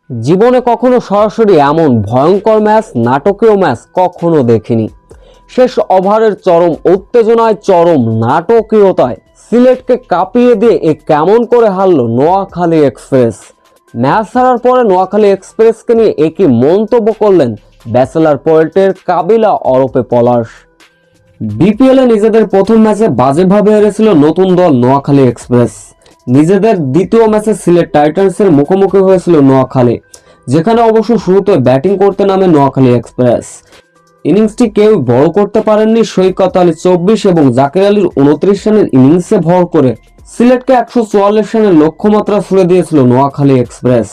জীবনে কখনো সরাসরি এমন ভয়ঙ্কর ম্যাচ, নাটকীয় ম্যাচ কখনো দেখিনি। শেষ ওভারের চরম উত্তেজনায়, চরম নাটকীয়তায় সিলেটকে কাঁপিয়ে দিয়ে কেমন করে হারলো নোয়াখালী এক্সপ্রেস। ম্যাচ হারার পরে নোয়াখালী এক্সপ্রেসকে নিয়ে একই মন্তব্য করলেন ব্যাচেলার পোয়েটের কাবিলা ওরফে পলাশ। বিপিএলে নিজেদের প্রথম ম্যাচে বাজেভাবে হেরেছিল নতুন দল নোয়াখালী এক্সপ্রেস। নিজেদের দ্বিতীয় ম্যাচে সিলেট টাইটান্সের মুখোমুখি হয়েছিল নোয়াখালী, যেখানে অবশ্য শুরুতে ব্যাটিং করতে নামে নোয়াখালী এক্সপ্রেস। ইনিংসটি কেউ বড় করতে পারেননি। সৈকত আলী 24 এবং জাকির আলীর 29 রানের ইনিংসে ভর করে সিলেটকে 144 রানের লক্ষ্যমাত্রা ছুড়ে দিয়েছিল নোয়াখালী এক্সপ্রেস।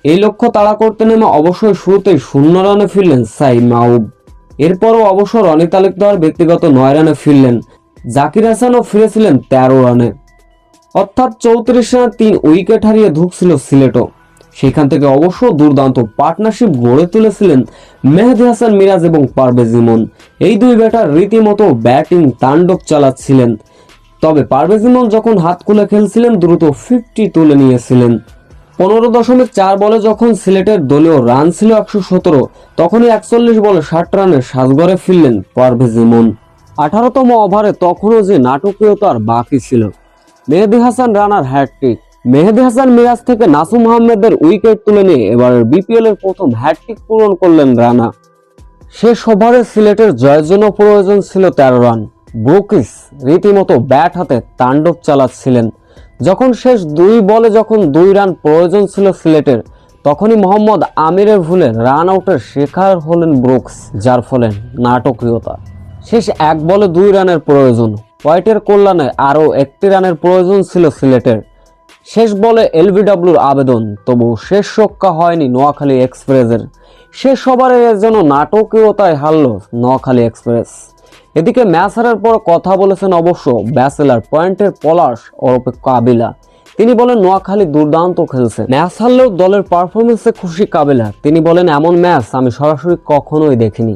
এই লক্ষ্য তাড়া করতে নেমে অবশ্যই শুরুতেই 0 রানে ফিরলেন সাই মাহবুব। এরপরও অবশ্য রনি তালুকদার ব্যক্তিগত 9 রানে ফিরলেন। জাকির হাসানও ফিরেছিলেন 13 রানে। অর্থাৎ 34 রানে 3 উইকেট হারিয়ে ধুঁকছিল সিলেটও। সেখান থেকে অবশ্য দুর্দান্ত পার্টনারশিপ গড়ে তুলেছিলেন মেহেদী হাসান মিরাজ এবং পারভেজ ইমন। এই দুই ব্যাটার রীতিমতো ব্যাটিং তাণ্ডব চালাচ্ছিলেন। তবে পারভেজ ইমন যখন হাত খুলে খেলছিলেন, দ্রুত 50 তুলে নিয়েছিলেন। 15.4 বলে যখন সিলেটের দলীয় রান ছিল 117, তখনই 41 বলে 60 রানের সাজঘরে ফিরলেন পারভেজ ইমন। 18তম ওভারে তখনও যে নাটকীয়তার বাকি ছিল। মেহেদী হাসান রানার হ্যাটট্রিক। মেহেদী হাসান মিরাজ থেকে নাসুম আহমেদের উইকেট তুলে নিয়ে এবারের বিপিএল এর প্রথম হ্যাটট্রিক পূরণ করলেন রানা। শেষ ওভারে সিলেটের জয়ের জন্য প্রয়োজন ছিল 13 রান। ব্রুকিস রীতিমতো ব্যাট হাতে তাণ্ডব চালাচ্ছিলেন। যখন শেষ 2 বলে যখন 2 রান প্রয়োজন ছিল সিলেটের, তখনই মোহাম্মদ আমিরের ভুলে রান আউটের শিকার হলেন ব্রুকস, যার ফলে নাটকীয়তা। শেষ 1 বলে 2 রানের প্রয়োজন। হোয়াইটের কল্যাণে আরও 1টি রানের প্রয়োজন ছিল সিলেটের। শেষ বলে এলবিডব্লিউর আবেদন, তবু শেষ রক্ষা হয়নি নোয়াখালী এক্সপ্রেসের। শেষ ওভারে যেন নাটকীয়তায় হারল নোয়াখালী এক্সপ্রেস। এদিকে ম্যাচ হারার পর কথা বলেছেন অবশ্য ব্যাচেলার পয়েন্টের পলাশ ওরফে কাবিলা। তিনি বলেন নোয়াখালী দুর্দান্ত খেলছে, ম্যাচ হারলেও দলের পারফরমেন্সে খুশি কাবিলা। তিনি বলেন এমন ম্যাচ আমি সরাসরি কখনোই দেখিনি।